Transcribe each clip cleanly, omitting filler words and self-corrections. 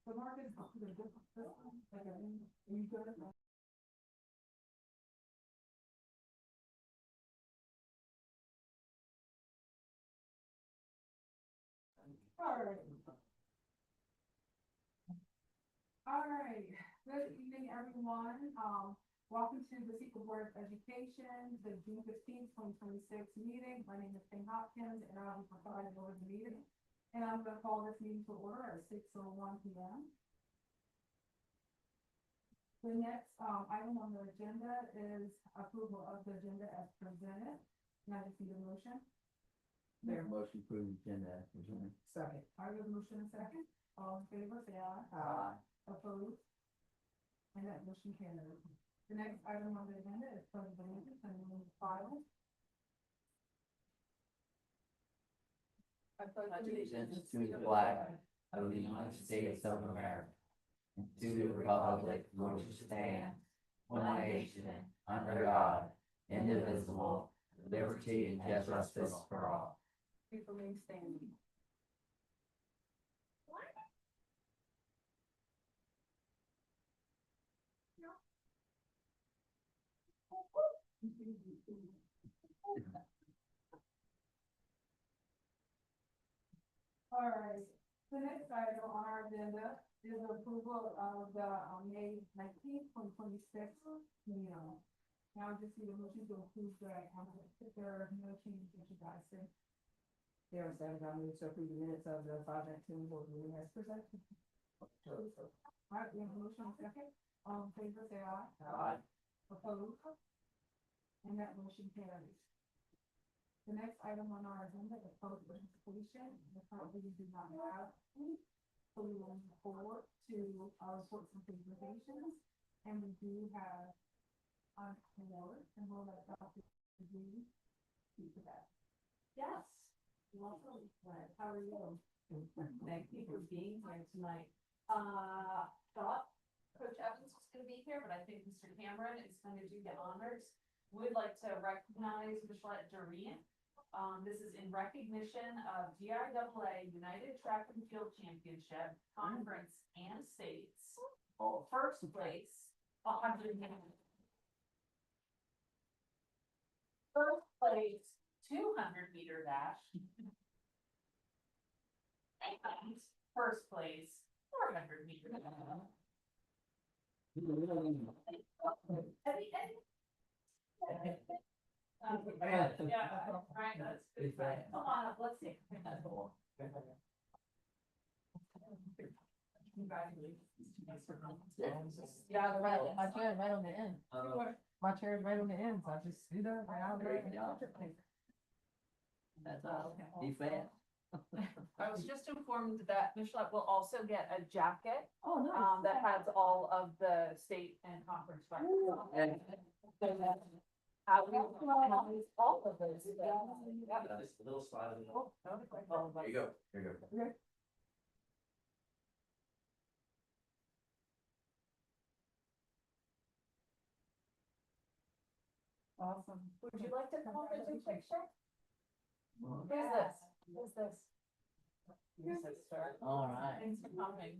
The market is like you good at that? All right, good evening, everyone. Welcome to the Sequel Board of Education, the June 15th, 2026 meeting. My name is Ping Hopkins, and I'll be presiding over the meeting. And I'm going to call this meeting to order at 6:01 p.m. The next item on the agenda is approval of the agenda as presented. Can I just need a motion? Mayor, motion for the agenda as presented. Second. I have a motion and second. All in favor, say aye. Aye. Opposed? And that motion carries. The next item on the agenda is pledge of allegiance and file. I pledge allegiance to the flag of the United States of America and to the republic for which it stands, one nation, under God, indivisible, with liberty and justice for all. Please remain standing. All right, the next item on our agenda is approval of the May 19th, 2026 meeting. Now I just need a motion to approve the, if there are no changes that you guys see. There are seven, I move to approve the minutes of the 5/19 board meeting as presented. All right, we have a motion and a second. All in favor, say aye. Aye. Opposed? And that motion carries. The next item on our agenda is public participation. Currently, we do not have any. So we will move forward to our reports and presentations. And we do have awards, and we'll let Dr. G speak to that. Yes, welcome. How are you? Thank you for being here tonight. Thought Coach Evans was going to be here, but I think Mr. Cameron is going to do the honors. We'd like to recognize Michelle Durant. This is in recognition of GIAA United Track and Field Championship, Conference and States. First place, 100 meters. First place, 200-meter dash. And first place, 400-meter dash. Yeah, right, that's good. Come on up, let's see. Yeah, my chair is right on the end. My chair is right on the end, so I just sit there right out there. That's all. Be fast. I was just informed that Michelle will also get a jacket, Oh, nice. that has all of the state and conference records. And We have all of those. Yeah. just a little slide. Oh, okay. There you go. There you go. Awesome. Would you like to come over and take a picture? Who's this? Who's this? Your sister. All right. Thanks for coming.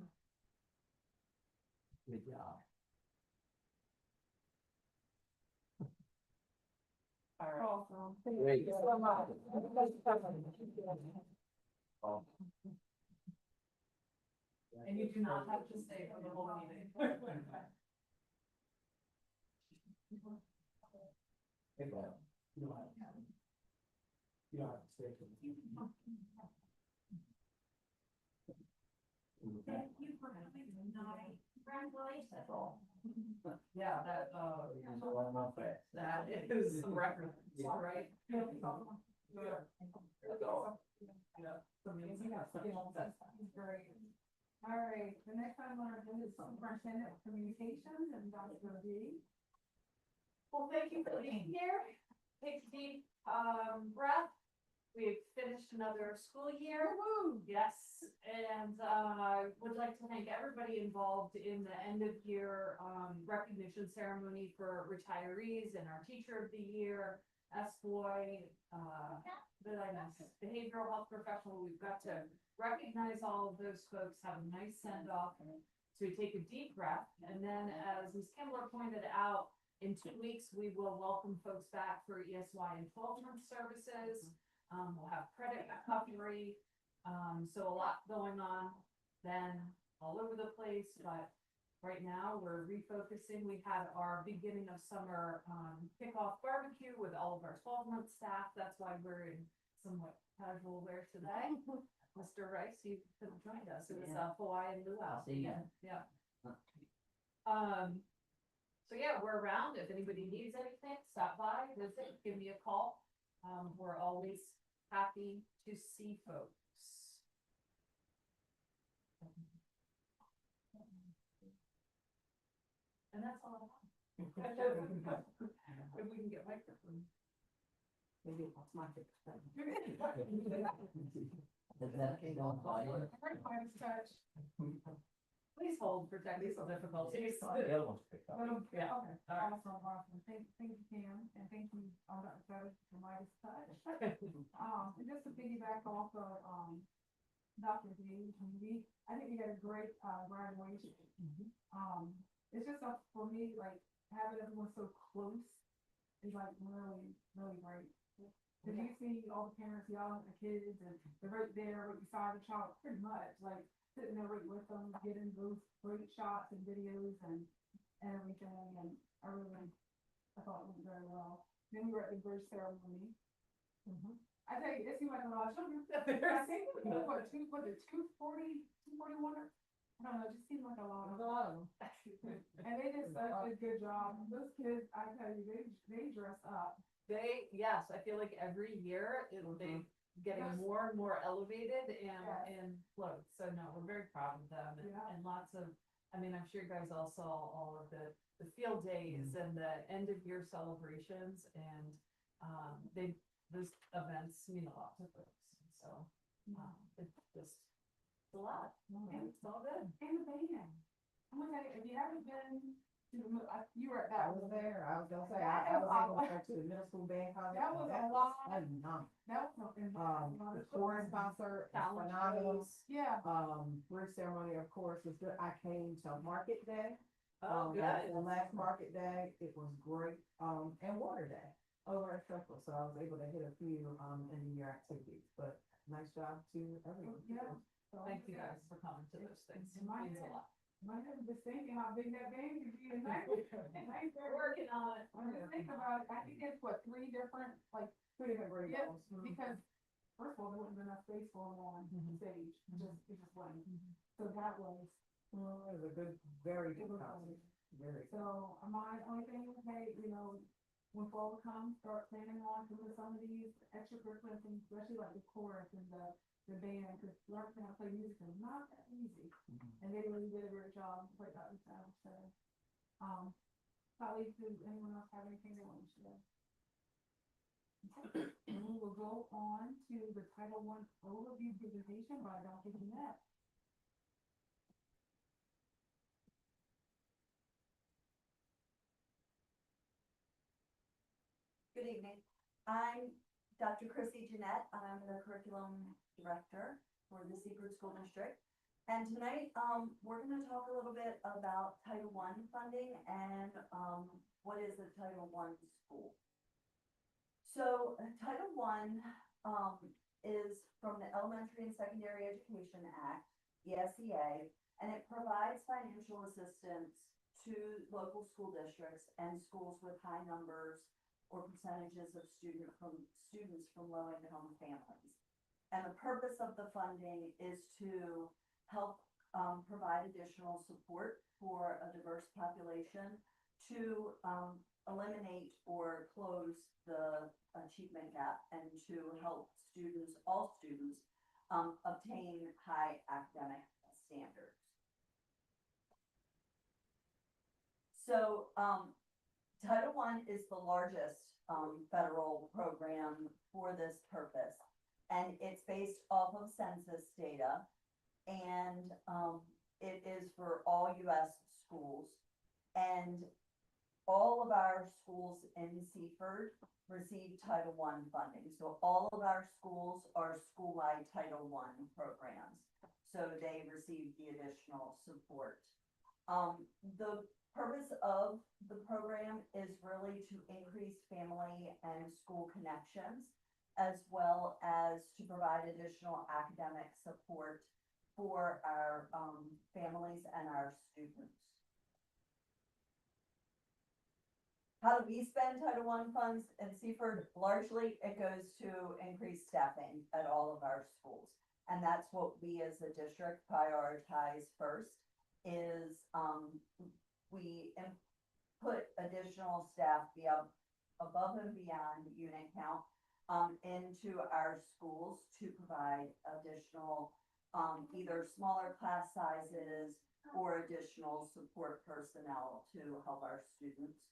Good job. All right. Awesome. Great. Thank you so much. Oh. And you do not have to stay for the whole meeting. Hey, Bob. You don't have to stay. Thank you for coming tonight. Congratulations. That's all. Yeah, that is a record, right? Great. All right, the next item on our agenda is superintendent communications and Dr. B. Well, thank you for being here. Take a deep breath. We've finished another school year. Yes, and would like to thank everybody involved in the end of year recognition ceremony for retirees and our teacher of the year. S-boy, behavioral health professional, we've got to recognize all of those folks, have a nice send-off, so we take a deep breath, and then as Ms. Kimbler pointed out, in 2 weeks, we will welcome folks back for ESY and 12-month services. We'll have credit recovery, so a lot going on then all over the place, but right now we're refocusing. We had our beginning of summer kickoff barbecue with all of our 12-month staff. That's why we're in somewhat casual wear today. Mr. Rice, you could have joined us. It was Hawaiian luau. See ya. Yeah. So yeah, we're around. If anybody needs anything, stop by, visit, give me a call. We're always happy to see folks. And that's all I have. If we can get microphone. Maybe it's my fault. Is that going on? Please hold for technical difficulties. The other one's picked up. Yeah. Okay, awesome. Thank you, Pam, and thank you, Dr. Savage, for my touch. And just to piggyback off of, Dr. D, I think we had a great, graduation. It's just for me, like, having everyone so close is like really, really great. Cause you see all the parents, y'all, the kids, and they're right there, right beside the child, pretty much, like, sitting there right with them, getting those great shots and videos and everything, and I thought it went very well. Then we were at the bridge ceremony. I tell you, it seemed like a lot of children. I think, what, 241? I don't know, it just seemed like a lot. And they did such a good job. Those kids, I tell you, they dress up. Yes, I feel like every year they getting more and more elevated and clothes. So no, we're very proud of them and lots of, I mean, I'm sure you guys all saw all of the field days and the end of year celebrations, and those events mean a lot to folks. So it's just a lot. And it's all good. And the band. I'm gonna tell you, if you haven't been to you were at that. I was there, I was gonna say, I was able to go to the middle school band concert. That was a lot. Phenomenal. That was The chorus concert, was phenomenal. Yeah. Bridge ceremony, of course, was good. I came to Market Day. Oh, That's good. the last Market Day, it was great, and Water Day over at Central, so I was able to hit a few, in the year activities, but nice job to everyone. Yeah. Thank you guys for coming to those things. It My means a lot. My husband was thinking how big that band could be tonight. We're Working on it. I just think about, I think it's what, three different grade levels. Because first of all, there wasn't enough space for them on stage, it just wasn't. So that was, Well, it was a good, very good It was concert, very. so my only thing is, hey, when fall comes, start planning on doing some of these extracurricular things, especially like the chorus and the band, because learning how to play music is not that easy. And they really did a great job, like that was so. Colleagues, does anyone else have anything they want to share? Okay. And we will go on to the Title I overview presentation by Dr. Jeanette. Good evening. I'm Dr. Chrissy Jeanette. I'm the curriculum director for the Seaford School District. And tonight, we're going to talk a little bit about Title I funding and what is a Title I school. So Title I is from the Elementary and Secondary Education Act, ESEA, and it provides financial assistance to local school districts and schools with high numbers or percentages of students from low-income families. And the purpose of the funding is to help provide additional support for a diverse population to eliminate or close the achievement gap and to help all students, obtain high academic standards. So Title I is the largest federal program for this purpose, and it's based off of census data, and it is for all U.S. schools, and all of our schools in Seaford receive Title I funding. So all of our schools are school-wide Title I programs. So they receive the additional support. The purpose of the program is really to increase family and school connections, as well as to provide additional academic support for our families and our students. How do we spend Title I funds in Seaford? Largely, it goes to increase staffing at all of our schools. And that's what we as a district prioritize first is we put additional staff above and beyond unit count into our schools to provide additional either smaller class sizes or additional support personnel to help our students.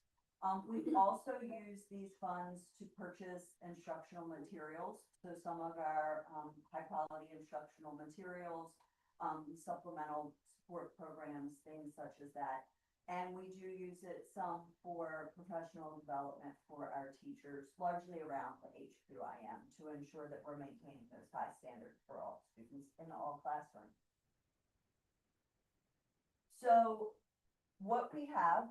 We also use these funds to purchase instructional materials. So some of our high quality instructional materials, supplemental support programs, things such as that. And we do use it some for professional development for our teachers, largely around the H2IM to ensure that we're maintaining those high standards for all students in all classrooms. So what we have,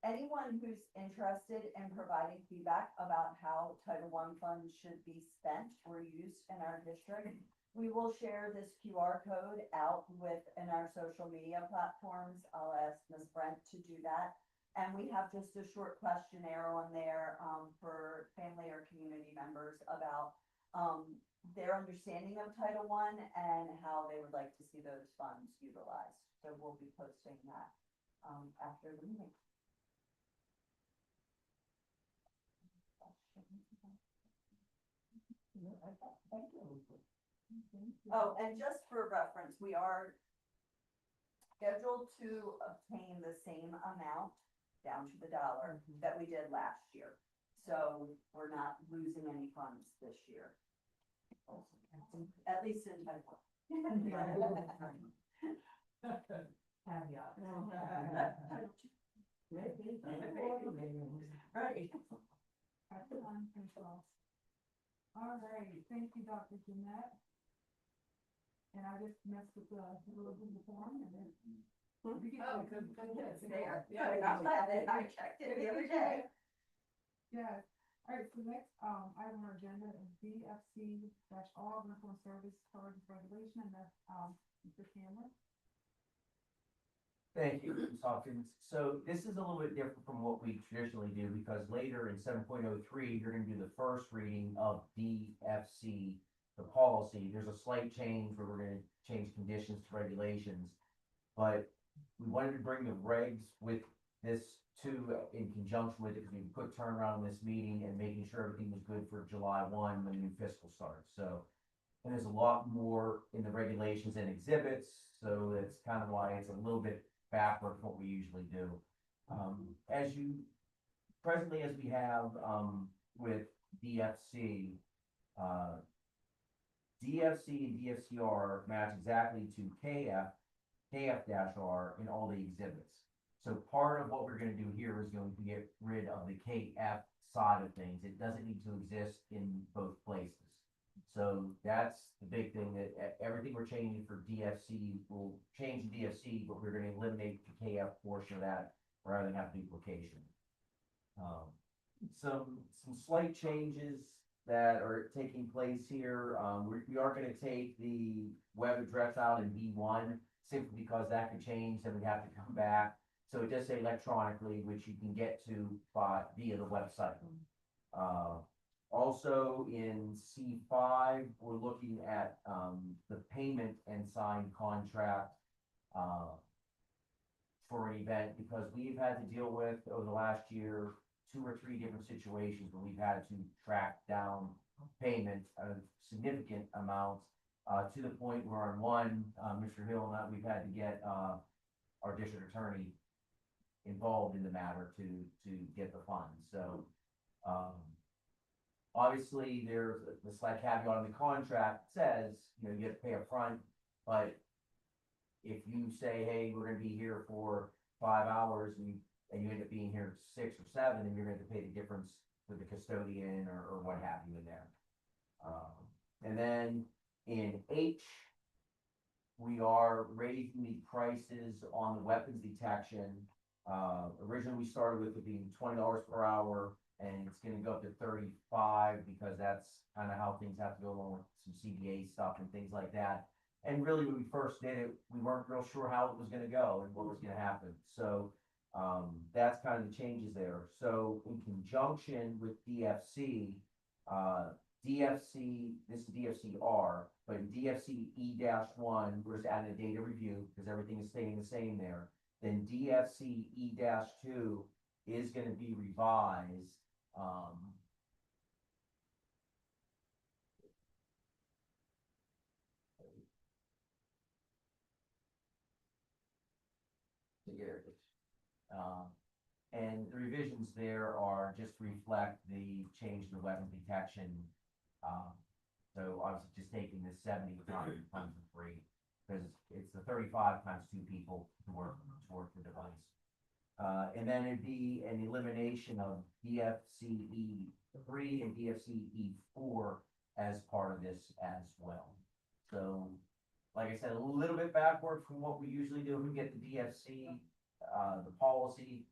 anyone who's interested in providing feedback about how Title I funds should be spent or used in our district, we will share this QR code out in our social media platforms. I'll ask Ms. Brent to do that. And we have just a short questionnaire on there for family or community members about their understanding of Title I and how they would like to see those funds utilized. So we'll be posting that after the meeting. Thank you. Oh, and just for reference, we are scheduled to obtain the same amount down to the dollar that we did last year. So we're not losing any funds this year. At least in Title Caveat. Right. All right, thank you, Dr. Jeanette. And I just messed with the little Google form and then. Oh, good, it's there. Yeah, I checked it the other day. Yeah, all right, so next, item on our agenda is BFC-R, Uniform Service Charge Regulation, and that's, Mr. Cameron. Thank you, Ms. Hawkins. So this is a little bit different from what we traditionally do because later in 7.03, you're going to do the first reading of DFC, the policy. There's a slight change where we're going to change conditions to regulations, but we wanted to bring the regs with this too in conjunction with it because we put turnaround in this meeting and making sure everything was good for July 1 when the new fiscal starts. So, and there's a lot more in the regulations and exhibits, so that's kind of why it's a little bit backward from what we usually do. Presently as we have with DFC, DFC and DFCR match exactly to KF-R in all the exhibits. So part of what we're going to do here is going to get rid of the KF side of things. It doesn't need to exist in both places. So that's the big thing, that everything we're changing for DFC will change DFC, but we're going to eliminate the KF portion of that rather than have duplication. Some slight changes that are taking place here. We are going to take the web address out in B1 simply because that could change and we have to come back. So it does say electronically, which you can get to via the website. Also in C5, we're looking at the payment and signed contract for an event because we've had to deal with over the last year 2 or 3 different situations where we've had to track down payment of significant amounts to the point where on one, Mr. Hill and I, we've had to get our district attorney involved in the matter to get the funds. So obviously there's the slight caveat in the contract says, you know, you have to pay up front, but if you say, hey, we're going to be here for 5 hours and you end up being here 6 or 7, then you're going to pay the difference with the custodian or what have you in there. And then in H, we are raising the prices on the weapons detection. Originally, we started with it being $20 per hour, and it's gonna go up to 35, because that's kind of how things have to go along with some CBA stuff and things like that. And really, when we first did it, we weren't real sure how it was gonna go and what was gonna happen. So, that's kind of the changes there. So in conjunction with DFC, DFC, this is DFCR, but in DFC E-1, we're just adding a data review because everything is staying the same there. Then DFC E-2 is going to be revised. And the revisions there are just to reflect the change in the weapon detection. So obviously just taking the 70 times the 3, because it's the 35 times 2 people to work the device. And then it'd be an elimination of DFCE 3 and DFCE 4 as part of this as well. So, like I said, a little bit backward from what we usually do. We get the DFC, the policy,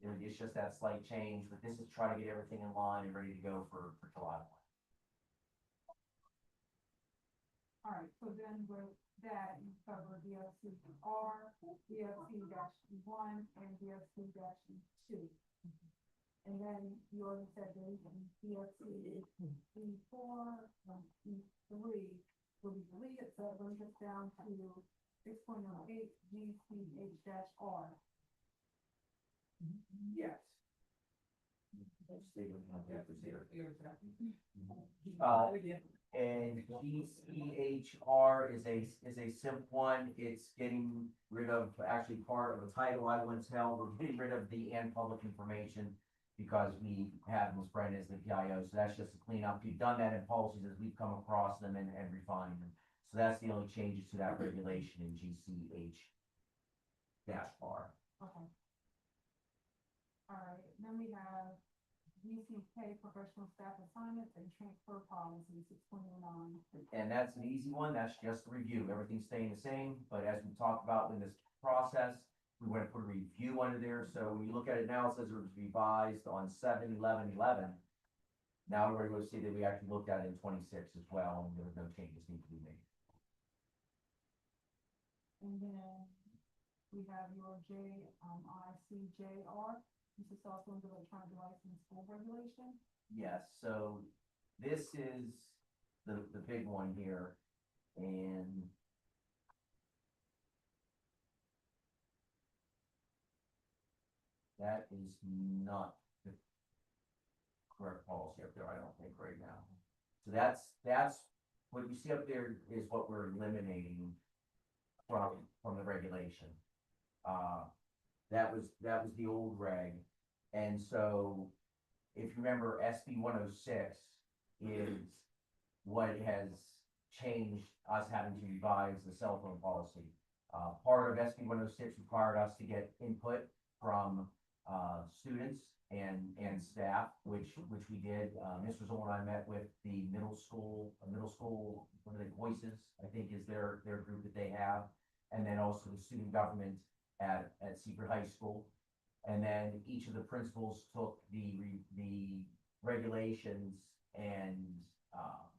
it's just that slight change, but this is trying to get everything in line and ready to go for July 1. All right, so then with that, you cover DFC-R, DFC-1, and DFC-2. And then you already said DFC-E4, E3 will be deleted, so it brings us down to 6.08 GCH-R. Yes. And GCHR is a simple one. It's getting rid of actually part of a title I once held. We're getting rid of the and public information because we have Ms. Brenda as the PIO. So that's just a cleanup. We've done that in policies as we've come across them and refined them. So that's the only changes to that regulation in GCH-R. Okay. All right, then we have GCK professional staff assignments and transfer policy 6.09. And that's an easy one. That's just a review. Everything's staying the same, but as we talked about in this process, we want to put a review under there. So when you look at it now, it says it was revised on 7/11/11. Now we're going to see that we actually looked at it in 26 as well, and there were no changes need to be made. And then we have your ICJR. This is also under electronic device and school regulation. Yes, so this is the big one here, and that is not the correct policy up there, I don't think, right now. So that's what you see up there is what we're eliminating from the regulation. That was the old reg. And so if you remember, SB 106 is what has changed us having to revise the cell phone policy. Part of SB 106 required us to get input from students and staff, which we did. Mr. Zoll and I met with the middle school, what are they, Voices, I think is their group that they have, and then also the student government at Secret High School. And then each of the principals took the regulations and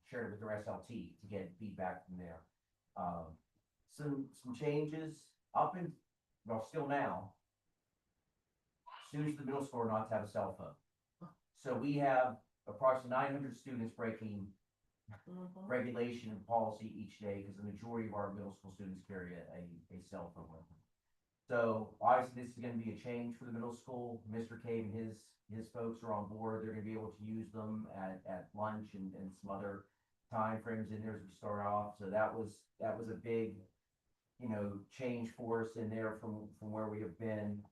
shared it with their SLT to get feedback from there. Some changes still now. Students in the middle school are not to have a cell phone. So we have approximately 900 students breaking regulation and policy each day because the majority of our middle school students carry a cell phone with them. So obviously this is going to be a change for the middle school. Mr. Cave and his folks are on board. They're going to be able to use them at lunch and some other time frames in there as we start off. So that was a big, change for us in there from where we have been.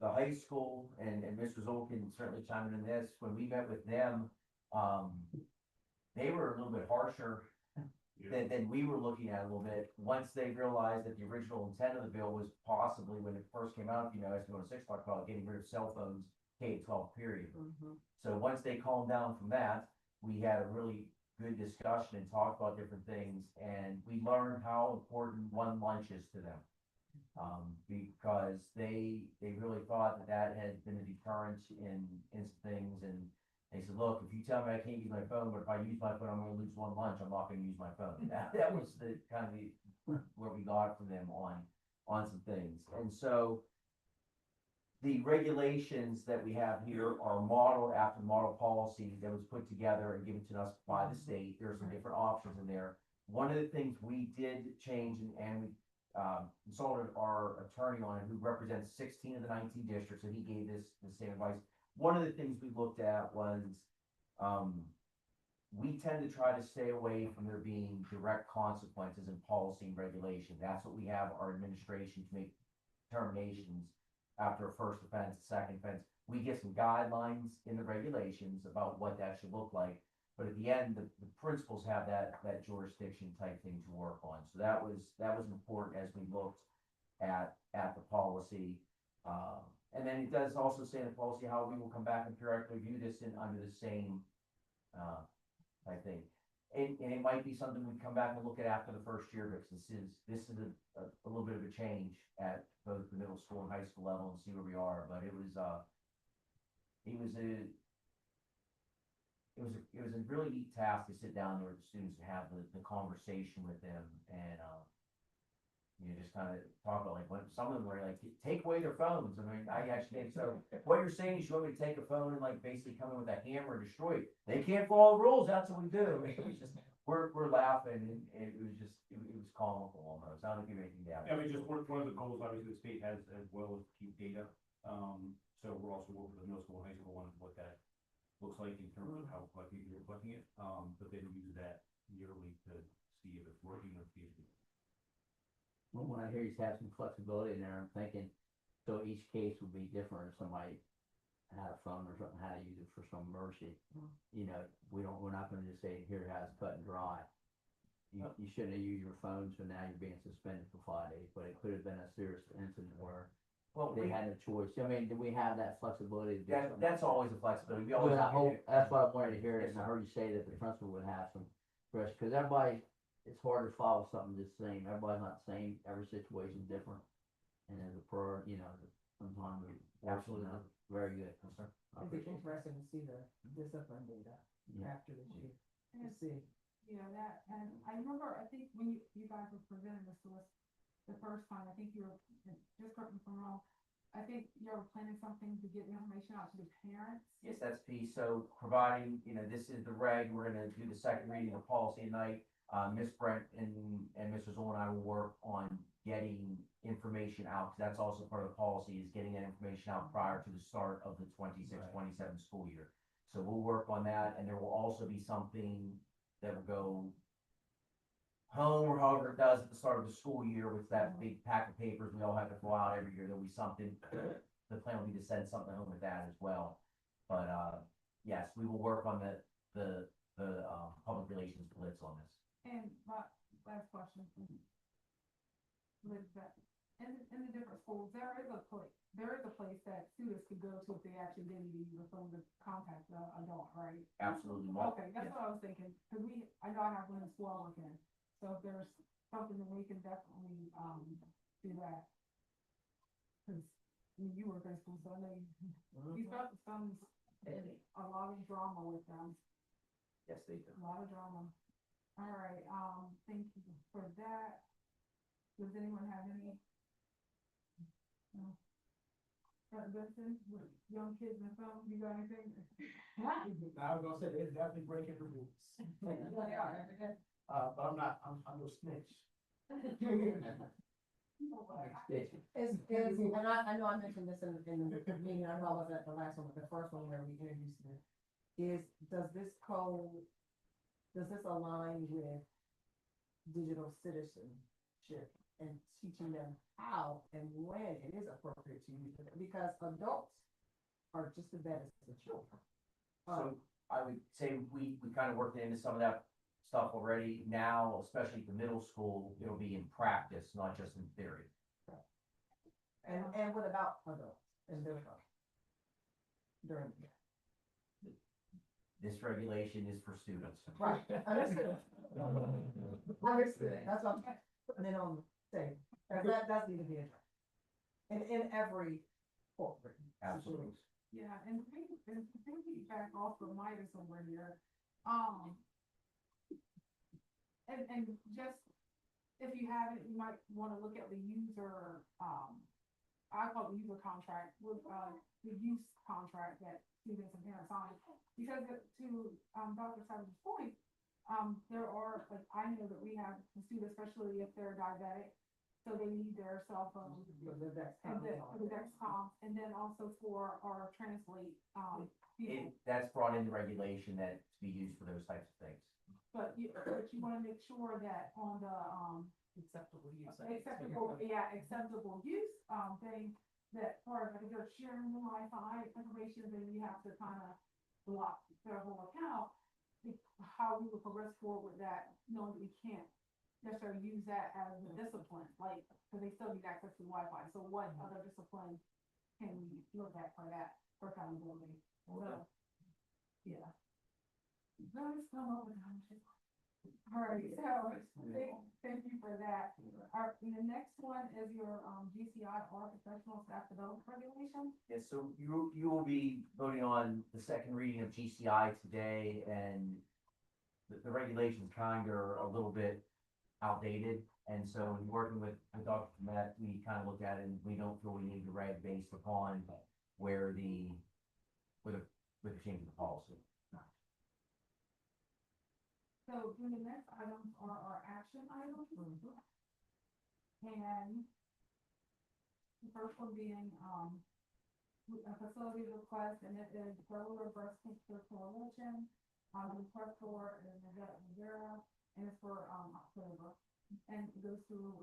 The high school and Mr. Zoll can certainly chime in this. When we met with them, they were a little bit harsher than we were looking at a little bit. Once they realized that the original intent of the bill was possibly, when it first came out, SB 106 talked about getting rid of cell phones, K-12 period. So once they calmed down from that, we had a really good discussion and talked about different things, and we learned how important one lunch is to them. Because they really thought that had been a deterrent in some things, and they said, look, if you tell me I can't use my phone, but if I use my phone, I'm gonna lose one lunch, I'm not gonna use my phone. That was the kind of where we got from them on some things. And so the regulations that we have here are modeled after the model policy that was put together and given to us by the state. There are some different options in there. One of the things we did change, and we consulted our attorney on it, who represents 16 of the 19 districts, and he gave this the same advice. One of the things we looked at was, we tend to try to stay away from there being direct consequences in policy and regulation. That's what we have our administration to make determinations after a first offense, a second offense. We get some guidelines in the regulations about what that should look like. But at the end, the principals have that jurisdiction type thing to work on. So that was important as we looked at the policy. And then it does also say in the policy how we will come back and periodically review this under the same type thing. And it might be something we come back and look at after the first year, because this is a little bit of a change at both the middle school and high school level, and see where we are. But it was a really neat task to sit down there with the students and have the conversation with them, and just kind of talk about, like, when some of them were like, take away their phones. I mean, I actually think so. What you're saying is you want me to take a phone and, like, basically come in with a hammer and destroy it. They can't follow the rules. That's what we do. It was just, we're laughing, and it was comical almost. I don't give anything down. I mean, just one of the goals, obviously, the state has as well as to keep data. So we're also working with the middle school and high school on what that looks like in terms of how collecting you're collecting it. But then use that yearly to see if it's working or see if it's. Well, when I hear he's have some flexibility in there, I'm thinking, so each case would be different. If somebody had a phone or something, how to use it for some mercy. We're not gonna just say, here, it has cut and dry. You shouldn't have used your phone, so now you're being suspended for 5 days, but it could have been a serious incident where they had no choice. I mean, do we have that flexibility to do something? That's always a flexibility. We always. But I hope, that's what I wanted to hear, and I heard you say that the principal would have some risk, because everybody, it's hard to follow something the same. Everybody's not the same, every situation's different. And there's a sometimes we. Absolutely. Very good. It'd be interesting to see the discipline data after this year, to see. That, and I remember, I think when you guys were presenting this to us the first time, I think you were, just correct me if I'm wrong, I think you were planning something to get the information out to the parents. Yes, that's P. So providing, this is the reg, we're gonna do the second reading of policy tonight. Ms. Brent and Mr. Zoll and I will work on getting information out, because that's also part of the policy, is getting that information out prior to the start of the 26-27 school year. So we'll work on that, and there will also be something that will go home, or however it does at the start of the school year, with that big pack of papers we all have to fill out every year. There'll be something, the plan will be to send something home with that as well. But yes, we will work on the public relations blitz on this. And my last question, with that, in the different schools, there is a place that students could go to if they actually didn't use the phone to contact the adult, right? Absolutely. Okay, that's what I was thinking, because I know I have one in Swallow, so if there's something that we can definitely, do that. Cause you work in school, so I know you got some, a lot of drama with them, Yes, they do. a lot of drama. All right, thank you for that. Does anyone have any? No. Benson, with young kids and phone, you got anything? I was gonna say, they're definitely breaking the rules. They are, okay. But I'm no snitch. And I know I mentioned this in the meeting, I know I was at the last one, but the first one where we introduced it, does this align with digital citizenship and teaching them how and when it is appropriate to use it? Because adults are just as bad as the children. So I would say we kind of worked into some of that stuff already. Now, especially at the middle school, it'll be in practice, not just in theory. And what about adults and their stuff? During, This regulation is for students. right, understood. Understood, that's what I'm putting it on, say, that does need to be addressed. In every corporate Absolutely. situation. Yeah, and thinking back off of Myers over here, and just, if you haven't, you might wanna look at the user, I call it the user contract, with, the use contract that students and parents sign. Because to, Dr. Savage's point, there are, like, I know that we have the students, especially if they're diabetic, so they need their cell phone. The next And time. the Dexcom, and then also for our translate, people. That's brought in the regulation that to be used for those types of things. But you wanna make sure that on the, Acceptable use. acceptable use, thing, that part of it, if you're sharing the Wi-Fi information, then you have to kinda block their whole account. How we would progress forward with that, knowing that we can't necessarily use that as a discipline, like, cause they still need access to Wi-Fi, so what other discipline can we look at for that, for accountability? So, yeah. Let's come over now. Alright, so, thank you for that. The next one is your, GCI or professional staff development regulation. Yeah, so you will be voting on the second reading of GCI today, and the regulations kind are a little bit outdated. And so in working with Dr. Met, we kind of looked at it and we don't feel we need to reg based upon where with the change of the policy. So then the next items are our action items. And the first one being, a facility request, and it is Delaware Breast Cancer Coalition. The request for is Rivera, and it's for, October. And it goes through,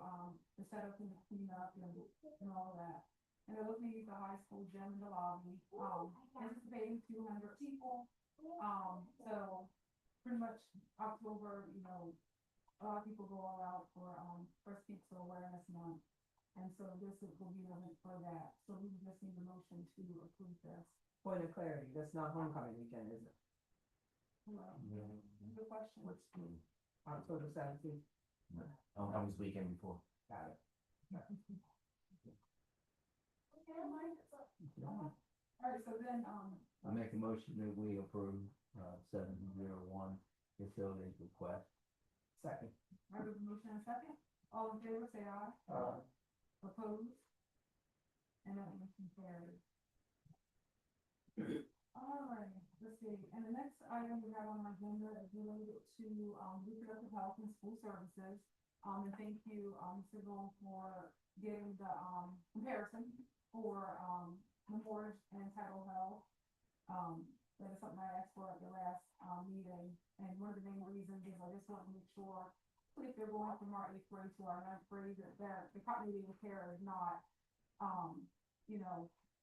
the setup and the cleanup and all of that. And they're looking to use the high school gym in the lobby, anticipating 200 people. So pretty much October, a lot of people go all out for, Breast Cancer Awareness Month. And so this will be the link for that. So we just need a motion to approve this. Point of clarity, that's not homecoming weekend, is it? Well, the question. What's the October 17th. homecoming's weekend before? Got it. Okay, Mike. Alright, so then, I make a motion that we approve, 701 facilities request. Second. I have a motion and a second. All in favor, say aye. Opposed? And that motion carried. Alright, let's see, and the next item we have on our agenda is related to, reproductive health and school services. And thank you, Mr. Gold, for getting the, comparison for, Memorial and Title Health. That is something I asked for at the last, meeting, and one of the main reasons is I just want to make sure, if they're going from our 8th grade to our 9th grade, that the continuity of care is not,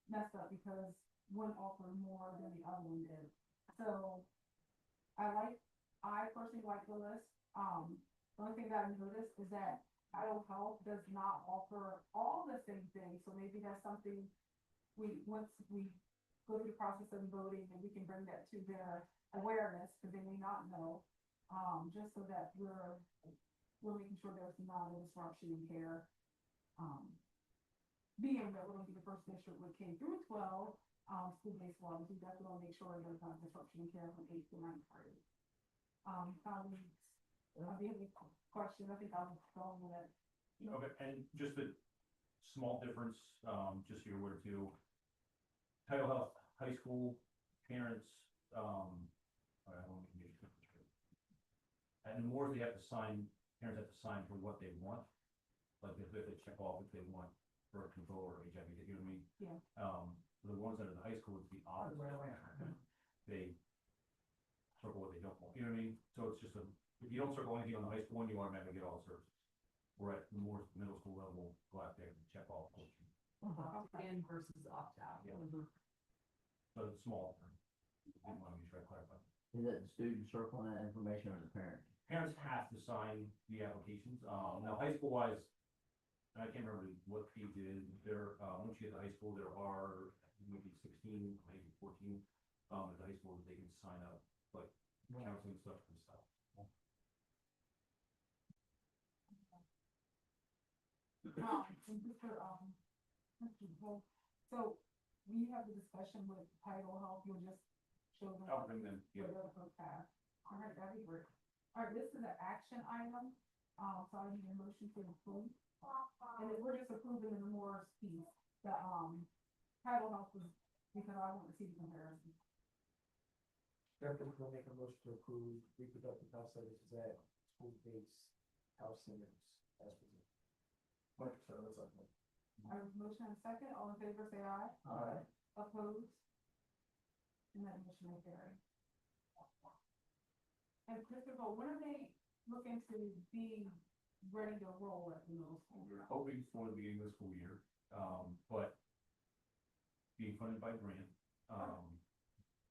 messed up because one offered more than the other one did. So, I personally like the list. The only thing that I noticed is that Title Health does not offer all the same things, so maybe that's something once we go through the process of voting, and we can bring that to their awareness, because they may not know, just so that we're making sure there's not a disruption in care. Being that we're gonna be the first district with K through 12, school-based laws, we definitely wanna make sure there's not disruption in care from 8th to 9th grade. Colleagues, do you have any questions? I think I'll go with it. Okay, and just a small difference, just so you're aware too. Title Health, high school, parents, I don't want to be. And the more they have to sign, parents have to sign for what they want. Like if they check off if they want birth control or HIV, you know what I mean? Yeah. The ones that are the high school, it's the opposite. They circle what they don't want, you know what I mean? So it's just if you don't circle anything on the high school one, you automatically get all the services. We're at the more middle school level, go out there and check off. Opt-in versus opt-out. Yeah. So it's small. Didn't want to try to clarify. Is it the student circling that information or the parent? parents have to sign the applications, now high school wise, and I can't remember what page it is, there, once you get to high school, there are maybe 16, maybe 14, at the high school that they can sign up, like counseling stuff and stuff. And just for, so we have the discussion with title health, you'll just show them. I'll bring them, yeah. Okay, all right, that'd be great. All right, this is an action item, so I need a motion to approve. And then we're just approving the Morris piece, the, title health is, because I want to see the comparison. Definitely gonna make a motion to approve reproductive health services at school-based health centers as presented. That's okay. I have a motion and a second, all in favor, say aye. Alright. Opposed? And that motion will carry. And Christopher, when are they looking to be ready to roll at the middle school? We're hoping for the beginning of the school year, but being funded by grant,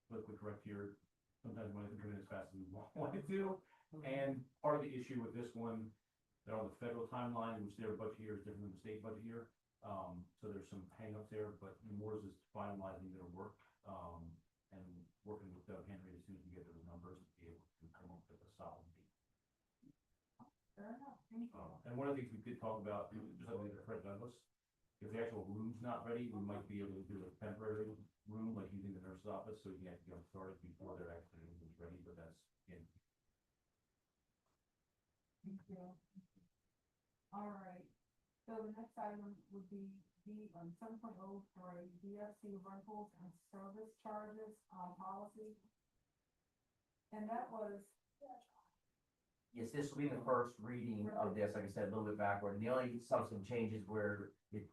politically correct here, sometimes money can come in as fast as we want it to. And part of the issue with this one, they're on the federal timeline, which their budget year is different than the state budget year. So there's some hangups there, but Moore's is finalizing their work, and working with Doug Henry as soon as we get those numbers to be able to come up with a solid date. Fair enough, thank you. And one of the things we did talk about, just like with Fred Douglas, if the actual room's not ready, we might be able to do a temporary room, like using the nurse's office, so you can get them started before their actual room is ready, but that's, again, Thank you. All right, so the next item would be the, 7.03, DFC rentals and service charges, policy. And that was, Yes, this will be the first reading of this, like I said, a little bit backward, and the only substantive changes where it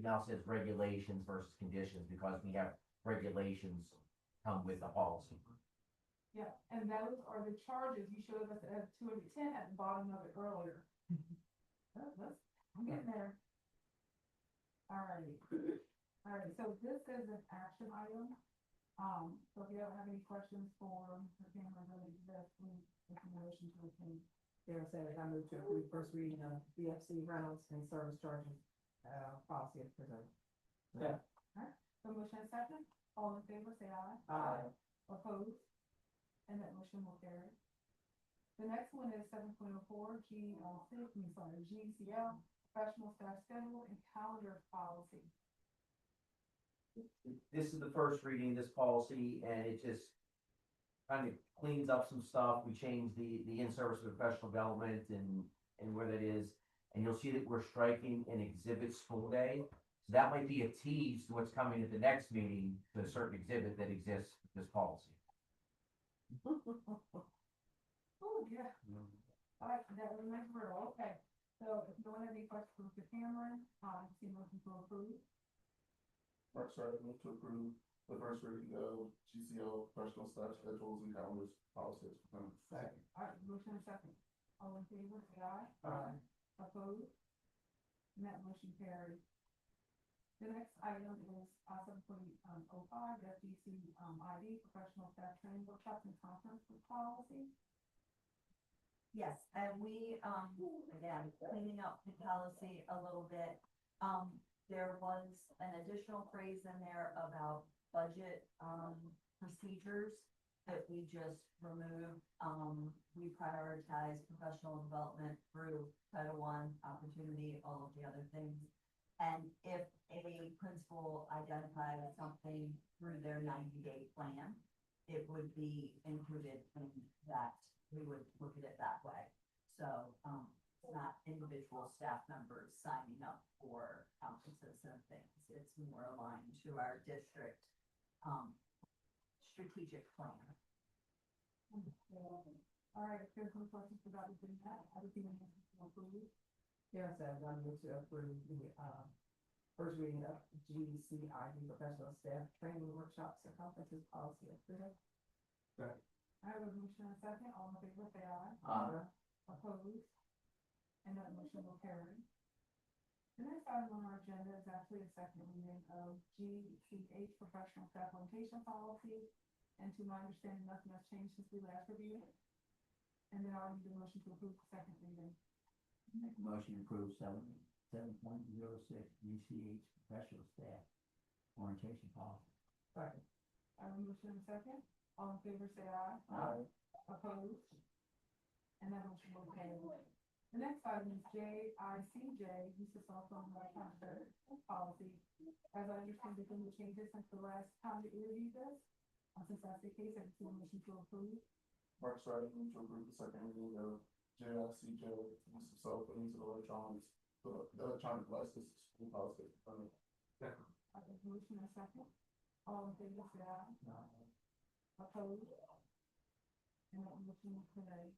now says regulations versus conditions, because we have regulations come with the policy. yeah, and those are the charges, you showed us at 210 at the bottom of it earlier. I'm getting there. All right, so this is an action item. So if you don't have any questions for the camera, really, that's the motion to approve. Sarah said, I move to approve first reading of BFC rentals and service charges, policy as presented. Yeah. So motion and second, all in favor, say aye. Aye. Opposed? And that motion will carry. The next one is 7.04, GCL, professional staff schedule and calendar policy. This is the first reading of this policy, and it just kind of cleans up some stuff. We changed the in-service of professional development and where that is. And you'll see that we're striking an exhibit school day. So that might be a tease to what's coming at the next meeting, to a certain exhibit that exists with this policy. Oh, yeah. All right, that remember, okay. So if no one has any questions for Mr. Cameron, see motion to approve. Mark Sarver, move to approve the first reading of GCL professional staff schedules and calendars policies. Second. All right, motion and second. All in favor, say aye. Aye. Opposed? And that motion carried. The next item is 7.05, FGC ID, professional staff training workshops and conference policy. Yes, and we, again, cleaning up the policy a little bit. There was an additional phrase in there about budget, procedures that we just removed. We prioritize professional development through Title I, opportunity, all of the other things. And if a principal identifies something through their 90-day plan, it would be included in that. We would look at it that way. So, it's not individual staff members signing up for conferences and things. It's more aligned to our district, strategic plan. All right, if there's no questions about anything that, I would think we have to approve. Sarah said, I move to approve the, first reading of GCID professional staff training workshops and conferences policy as presented. I have a motion and a second, all in favor, say aye. Opposed? And that motion will carry. The next item on our agenda is actually a second reading of GCH professional staff orientation policy. And to my understanding, nothing has changed since we last reviewed it. And then I'll need a motion to approve the second reading. Make a motion to approve 7.06 UCH professional staff orientation policy. Second. I have a motion and a second. All in favor, say aye. Aye. Opposed? And that motion will carry. The next item is JICJ, use of cell phone electronic policy. As I understand, there's been changes since the last time that we reviewed this. Since that's the case, I can see a motion to approve. Mark Strider, move to approve the second reading of JICJ, use of cell phones and electronic devices, school policy. I have a motion and a second. All in favor, say aye. Opposed? And that motion will carry.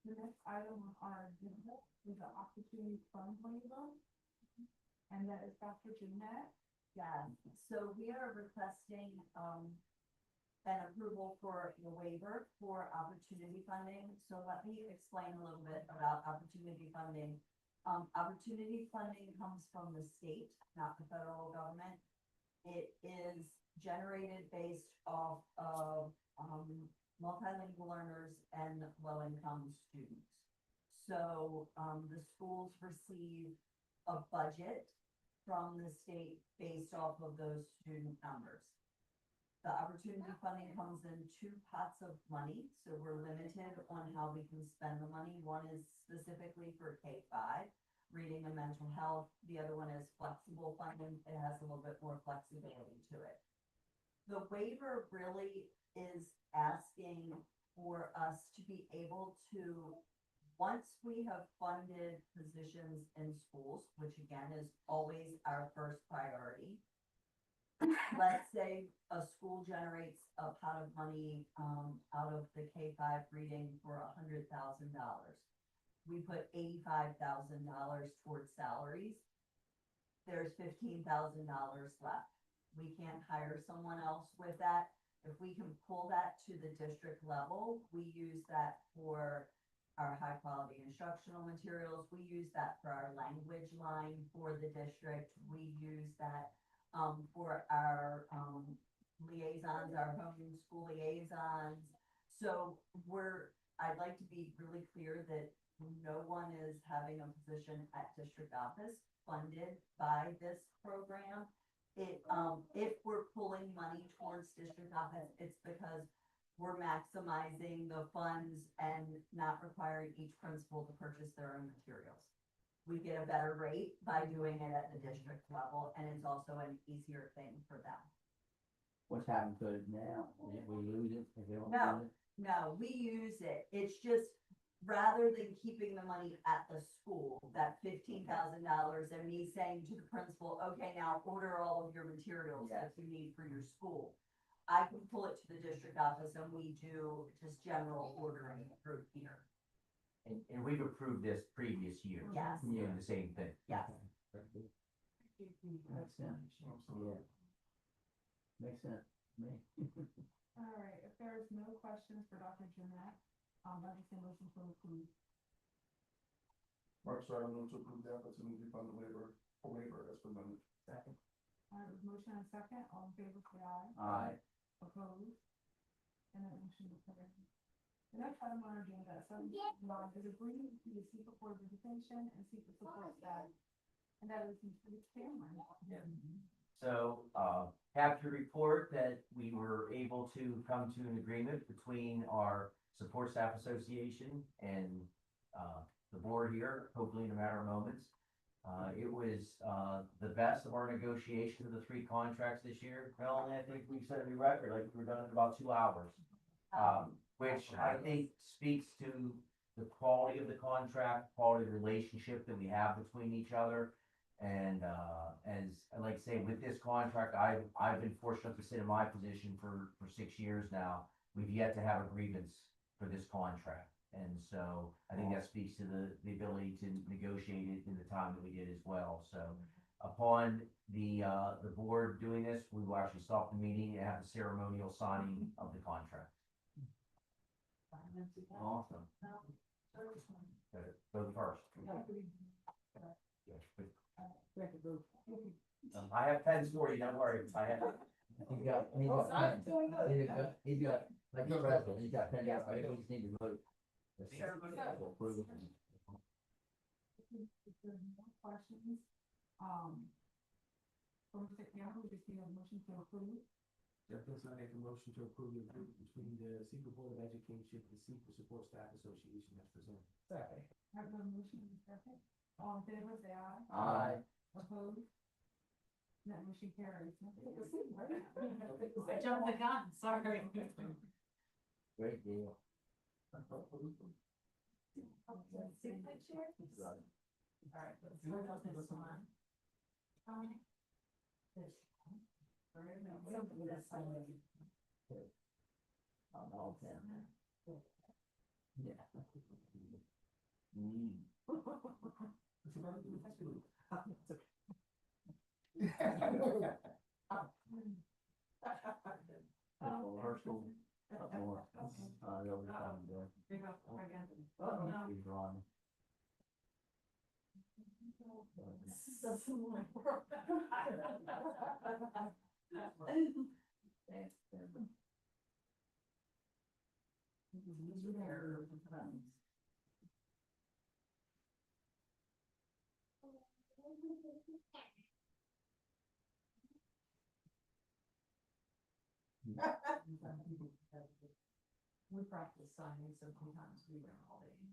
The next item on our agenda is the opportunity fund waiver. And that is Dr. Jeanette. Yeah, so we are requesting, an approval for the waiver for opportunity funding. So let me explain a little bit about opportunity funding. Opportunity funding comes from the state, not the federal government. It is generated based off of, multilingual learners and low-income students. So, the schools receive a budget from the state based off of those student numbers. The opportunity funding comes in two pots of money, so we're limited on how we can spend the money. One is specifically for K-5, reading and mental health. The other one is flexible funding. It has a little bit more flexibility to it. The waiver really is asking for us to be able to, once we have funded positions in schools, which again is always our first priority. Let's say a school generates a pot of money, out of the K-5 reading for $100,000. We put $85,000 towards salaries. There's $15,000 left. We can't hire someone else with that. If we can pull that to the district level, we use that for our high quality instructional materials. We use that for our language line for the district. We use that for our liaisons, our home school liaisons. So I'd like to be really clear that no one is having a position at district office funded by this program. If we're pulling money towards district office, it's because we're maximizing the funds and not requiring each principal to purchase their own materials. We get a better rate by doing it at the district level, and it's also an easier thing for them. What's happened to it now? If we lose it, if we don't No. use it? No, we use it. It's just, rather than keeping the money at the school, that $15,000, and me saying to the principal, okay, now order all of your materials that you need for your school. I can pull it to the district office and we do just general ordering through here. And we've approved this previous year. Yes. Yeah, the same thing. Yes. Makes sense. Absolutely. Makes sense to me. All right, if there's no questions for Dr. Jeanette, I'd like to motion to approve. Mark Strider, move to approve the opportunity fund waiver as presented. Second. I have a motion and a second. All in favor, say aye. Aye. Opposed? And that motion will carry. The next item on our agenda, is agreement to the Secret Board of Education and Secret Support Staff. And that is Mr. Cameron. So, happy to report that we were able to come to an agreement between our Support Staff Association and, the board here, hopefully in a matter of moments. It was, the best of our negotiation of the 3 contracts this year. Melanie, I think we set a new record, like we're done in about 2 hours. Which I think speaks to the quality of the contract, quality of the relationship that we have between each other. And, as I like to say, with this contract, I've been fortunate to sit in my position for 6 years now. We've yet to have a grievance for this contract. And so I think that speaks to the ability to negotiate it in the time that we did as well. So upon the board doing this, we will actually stop the meeting and have the ceremonial signing of the contract. Awesome. Vote first. Second vote. I have pens for you, don't worry. I have. He's got Like the president, he's got 10 days, we just need to vote. Sure. Approve it. If there's more questions, from Mr. Campbell, we just need a motion to approve. Jefferson, I make a motion to approve the agreement between the Secret Board of Education and the Secret Support Staff Association as presented. Second. Have a motion in second. All in favor, say aye. Aye. Opposed? That motion carries. I jumped the gun, sorry. Great deal. Alright, let's look at this one. All 10. Yeah. Rehearsal, up north, there was time there. Here you go, again. He's on. We practice signing, so sometimes we don't all day.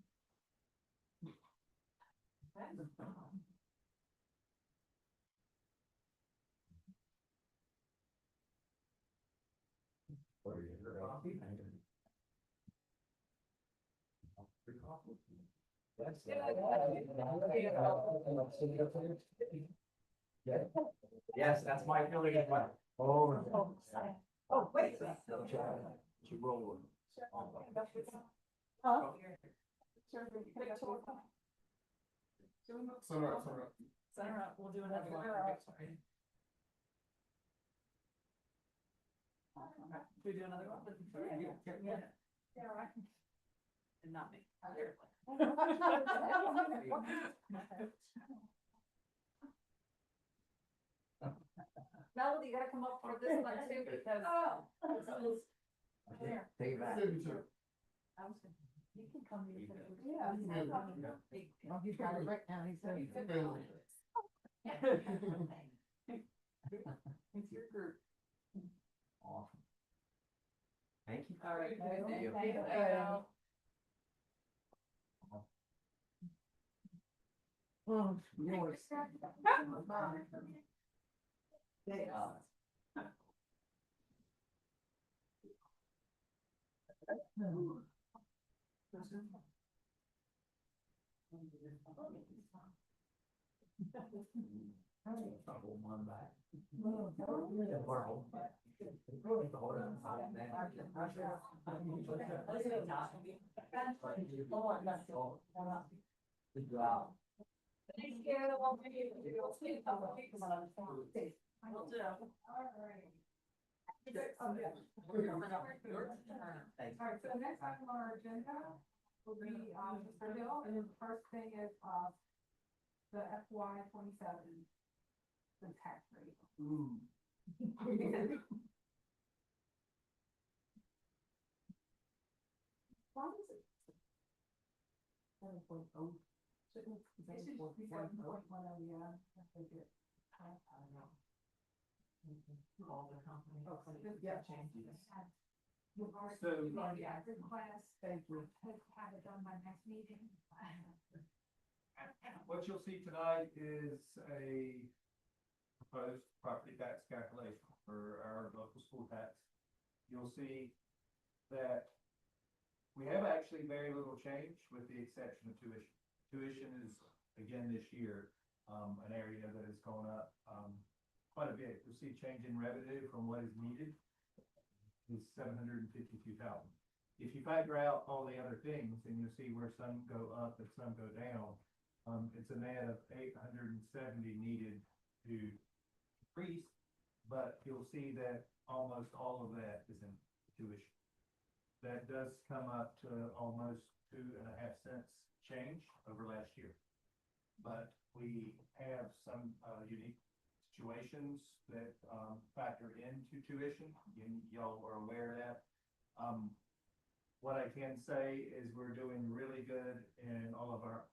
That's fun. Yes, that's my feeling as well. Oh. Oh, wait. She rolled. Huh? Sorry. Center up, we'll do another one. Sorry. Should we do another one? Yeah, right. And not me. Melody, you gotta come up for this one too, because. Take it back. Signature. I was gonna- You can come here. Yeah. Oh, he's got it right now, he said. It's your group. Awesome. Thank you. All right. Thank you. Thank you. Oh, yours. One back. Good job. Thank you. We'll see you. Will do. Thanks. All right, so the next item on our agenda will be, Mr. Hill, and then the first thing is, the FY 27, the tax rate. Why is it? 7.0. It should be 7.10, yeah, I think it, I don't know. All the companies. Okay, yeah. changes. So- Yeah, good class, Thank you. have it done by next meeting. What you'll see tonight is a proposed property tax calculation for our local school tax. You'll see that we have actually very little change with the exception of tuition. Tuition is, again, this year, an area that has gone up, quite a bit. You'll see change in revenue from what is needed is 752,000. If you factor out all the other things, and you'll see where some go up and some go down, it's a net of 870 needed to increase, but you'll see that almost all of that is in tuition. That does come up to almost 2.5 cents change over last year. But we have some unique situations that factor into tuition, and y'all are aware of that. What I can say is we're doing really good in all of our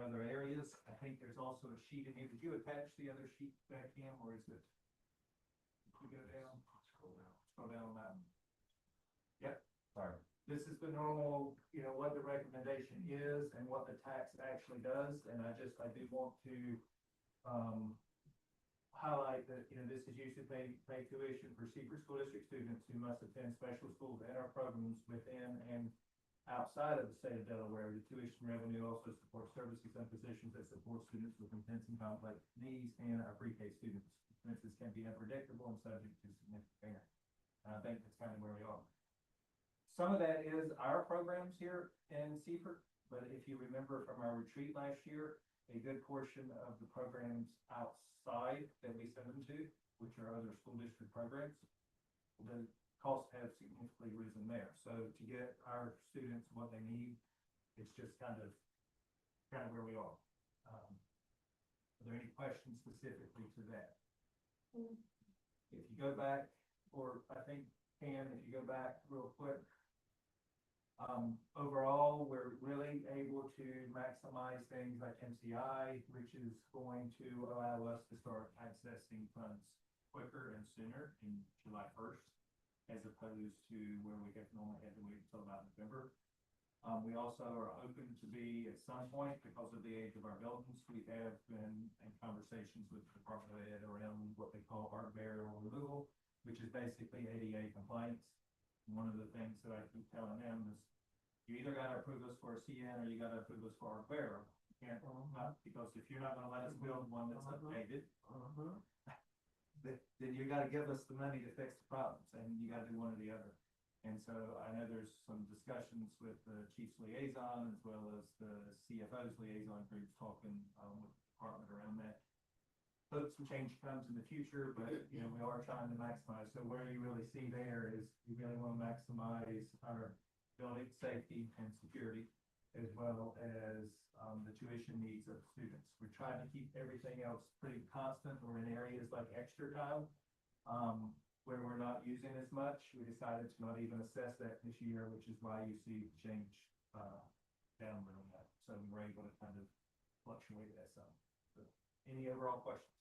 other areas. I think there's also a sheet in here. Did you attach the other sheet back in, or is it? If we go down, scroll down on that. Yep, Sorry. this is the normal, what the recommendation is and what the tax actually does, and I do want to, highlight that, this is used to pay tuition for Seaford School District students who must attend special schools and our programs within and outside of the state of Delaware. The tuition revenue also supports services and positions that support students with intense and complex needs and our pre-K students. Expenses can be unpredictable and subject to significant variance. And I think that's kind of where we are. Some of that is our programs here in Seaford, but if you remember from our retreat last year, a good portion of the programs outside that we send them to, which are other school district programs, the costs have significantly risen there. So to get our students what they need, it's just kind of where we are. Are there any questions specifically to that? If you go back, or I think, Pam, if you go back real quick, overall, we're really able to maximize things like MCI, which is going to allow us to start accessing funds quicker and sooner in July 1st, as opposed to where we have normally had to wait until about November. We also are open to be at some point, because of the age of our buildings, we have been in conversations with the Department of Ed around what they call art barrier removal, which is basically ADA compliance. One of the things that I keep telling them is, you either gotta approve us for a CN or you gotta approve us for art barrier. Can't, because if you're not gonna let us build one that's updated, then you gotta give us the money to fix the problems, and you gotta do one or the other. And so I know there's some discussions with the chief's liaison as well as the CFO's liaison groups talking with the department around that. Hope some change comes in the future, but we are trying to maximize. So where you really see there is we really want to maximize our building safety and security, as well as the tuition needs of students. We're trying to keep everything else pretty constant, or in areas like extra time, where we're not using as much. We decided to not even assess that this year, which is why you see the change downward on that. So we're able to kind of fluctuate that some. So, any overall questions?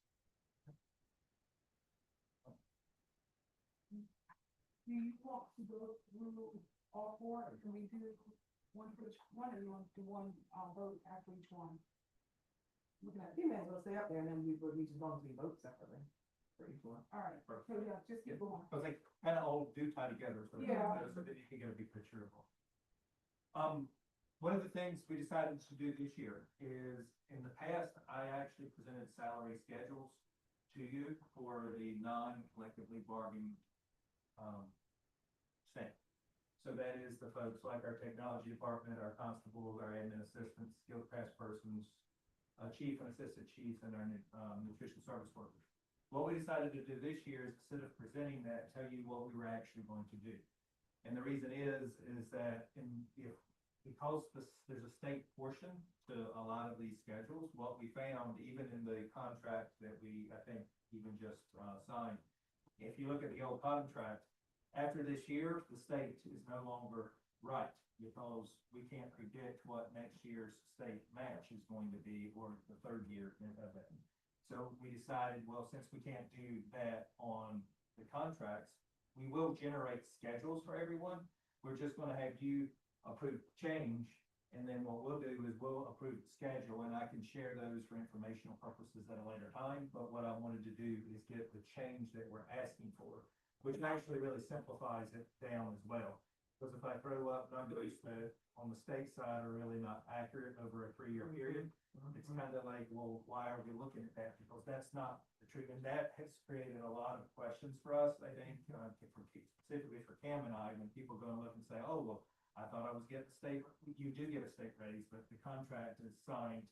Do you want to go through all four, or can we do one for each one, or you want to do one, vote after each one? Looking at, you may as well stay up there, and then we just going to be vote separately for each one. All right, so yeah, just keep going. Because they kind of all do tie together, so Yeah. so that you can get a big picture of all. One of the things we decided to do this year is, in the past, I actually presented salary schedules to you for the non-collectively bargained staff. So that is the folks like our technology department, our constables, our admin assistants, skilled craft persons, chief and assistant chiefs, and our nutrition service workers. What we decided to do this year is, instead of presenting that, tell you what we were actually going to do. And the reason is that because there's a state portion to a lot of these schedules, what we found, even in the contract that we, I think, even just signed, if you look at the old contract, after this year, the state is no longer right, because we can't predict what next year's state match is going to be, or the third year of it. So we decided, well, since we can't do that on the contracts, we will generate schedules for everyone. We're just gonna have you approve change, and then what we'll do is we'll approve the schedule, and I can share those for informational purposes at a later time. But what I wanted to do is get the change that we're asking for, which actually really simplifies it down as well. Because if I throw up numbers that on the state side are really not accurate over a 3-year period, it's kind of like, well, why are we looking at that? Because that's not the truth. And that has created a lot of questions for us, I think, specifically for Cam and I, when people go and look and say, oh, well, I thought I was getting a state, you do get a state raise, but the contract is signed,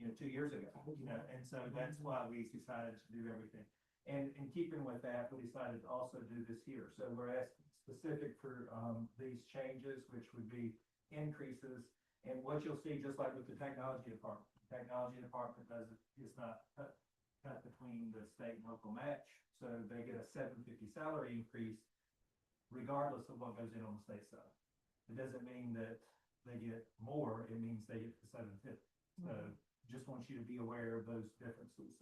2 years ago, and so that's why we decided to do everything. And in keeping with that, we decided to also do this here. So we're asking specific for these changes, which would be increases. And what you'll see, just like with the technology department, is not cut between the state and local match. So they get a $750 salary increase, regardless of what goes in on the state side. It doesn't mean that they get more, it means they get the 750. So just want you to be aware of those differences.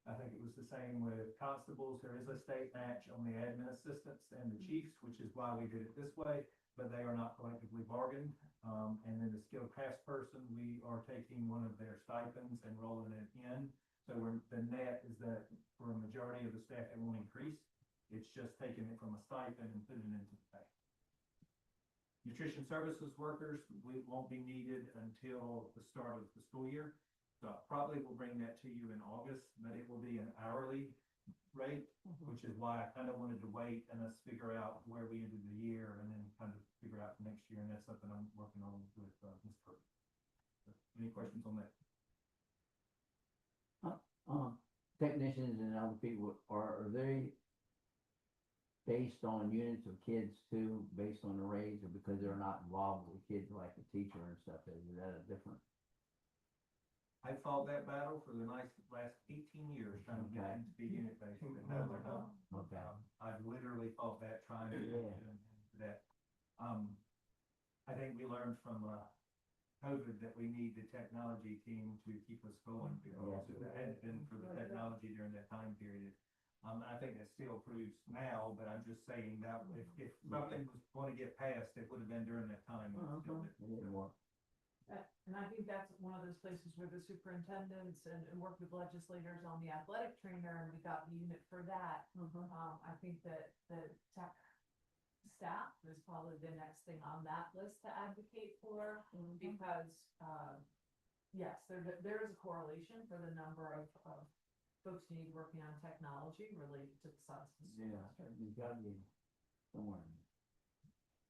I think it was the same with constables. There is a state match on the admin assistants and the chiefs, which is why we did it this way, but they are not collectively bargained. And then the skilled craftsperson, we are taking one of their stipends and rolling it in. So the net is that for a majority of the staff, it won't increase. It's just taking it from a stipend and putting it into the pay. Nutrition services workers, we won't be needed until the start of the school year. So I probably will bring that to you in August, but it will be an hourly rate, which is why I kind of wanted to wait and us figure out where we ended the year and then kind of figure out next year. And that's something I'm working on with Ms. Kirk. So, any questions on that? Technicians and other people, are they based on units of kids too, based on the raise, or because they're not involved with kids like the teacher and stuff, is that a different? I fought that battle for the last 18 years, trying to get them to be unit based, and no, they're not. Okay. I've literally fought that, trying to get them into that. I think we learned from COVID that we need the technology team to keep us going, because if it hadn't been for the technology during that time period. I think that still proves now, but I'm just saying that if something was going to get passed, it would have been during that time. And it still didn't. And I think that's one of those places where the superintendents and work with legislators on the athletic trainer, and we got the unit for that. I think that the tech staff is probably the next thing on that list to advocate for, because, yes, there is a correlation for the number of folks you need working on technology related to the size of the school. Yeah, you gotta be somewhere.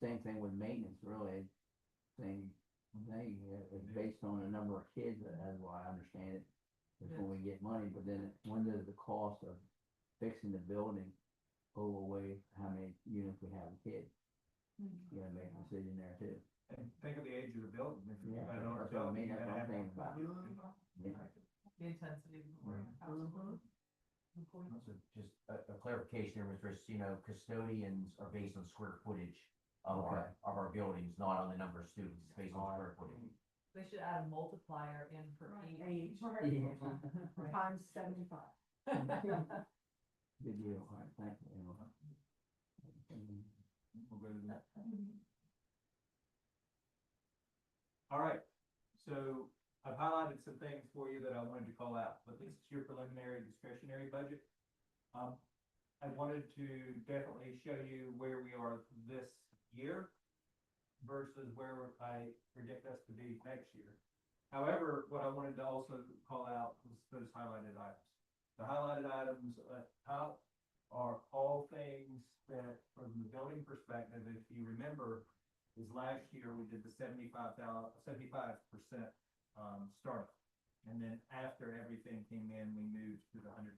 Same thing with maintenance, really, same thing, it's based on the number of kids, that's why I understand it. Is when we get money, but then when does the cost of fixing the building overweigh how many units we have a kid? You gotta make a decision there too. And think of the age of the building. If you Yeah, got an older that's what I building, mean, you that's gotta what I'm have saying about it. Yeah. The intensity of the work. Absolutely. Good point. Also, just a clarification, there, Mr. Ricino, custodians are based on square footage of our buildings, not on the number of students, it's based on square footage. They should add a multiplier in for age. Times 75. Good deal, all right, thank you. We'll go to that. All right, so I've highlighted some things for you that I wanted to call out, but this is your preliminary discretionary budget. I wanted to definitely show you where we are this year versus where I predict us to be next year. However, what I wanted to also call out was those highlighted items. The highlighted items at top are all things that, from the building perspective, if you remember, is last year we did the 75% startup. And then after everything came in, we moved to the 100%.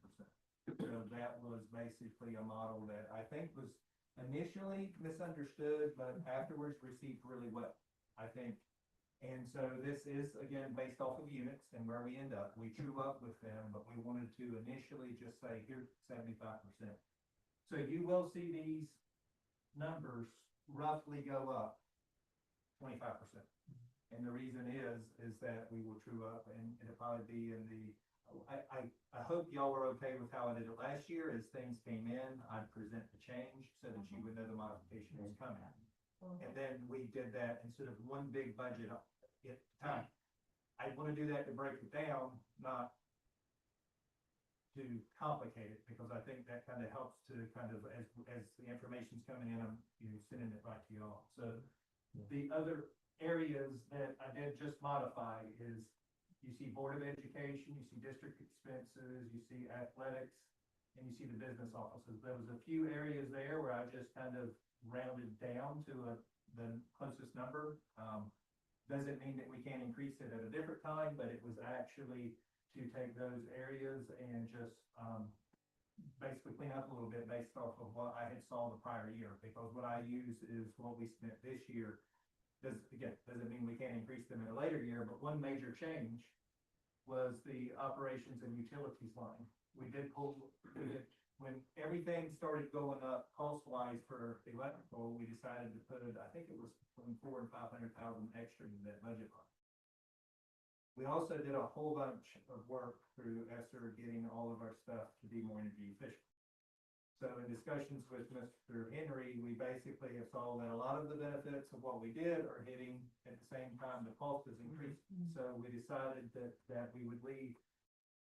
So that was basically a model that I think was initially misunderstood, but afterwards received really well, I think. And so this is, again, based off of units and where we end up. We true up with them, but we wanted to initially just say, here's 75%. So you will see these numbers roughly go up 25%. And the reason is that we will true up, and it'll probably be in the, I hope y'all were okay with how I did it last year. As things came in, I'd present the change so that you would know the modification was coming. And then we did that instead of one big budget at a time. I want to do that to break it down, not to complicate it, because I think that kind of helps to kind of, as the information's coming in, I'm sending it right to y'all. So the other areas that I did just modify is, you see Board of Education, you see district expenses, you see athletics, and you see the business offices. There was a few areas there where I just kind of rounded down to the closest number. Doesn't mean that we can't increase it at a different time, but it was actually to take those areas and just basically clean up a little bit based off of what I had saw the prior year, because what I use is what we spent this year. Doesn't mean we can't increase them in a later year, but one major change was the operations and utilities line. We did when everything started going up cost-wise for electrical, we decided to put, I think it was between 400,000 and 500,000 extra in that budget line. We also did a whole bunch of work through ESSER, getting all of our stuff to be more energy efficient. So in discussions with Mr. Henry, we basically have saw that a lot of the benefits of what we did are hitting at the same time the cost is increasing. So we decided that we would leave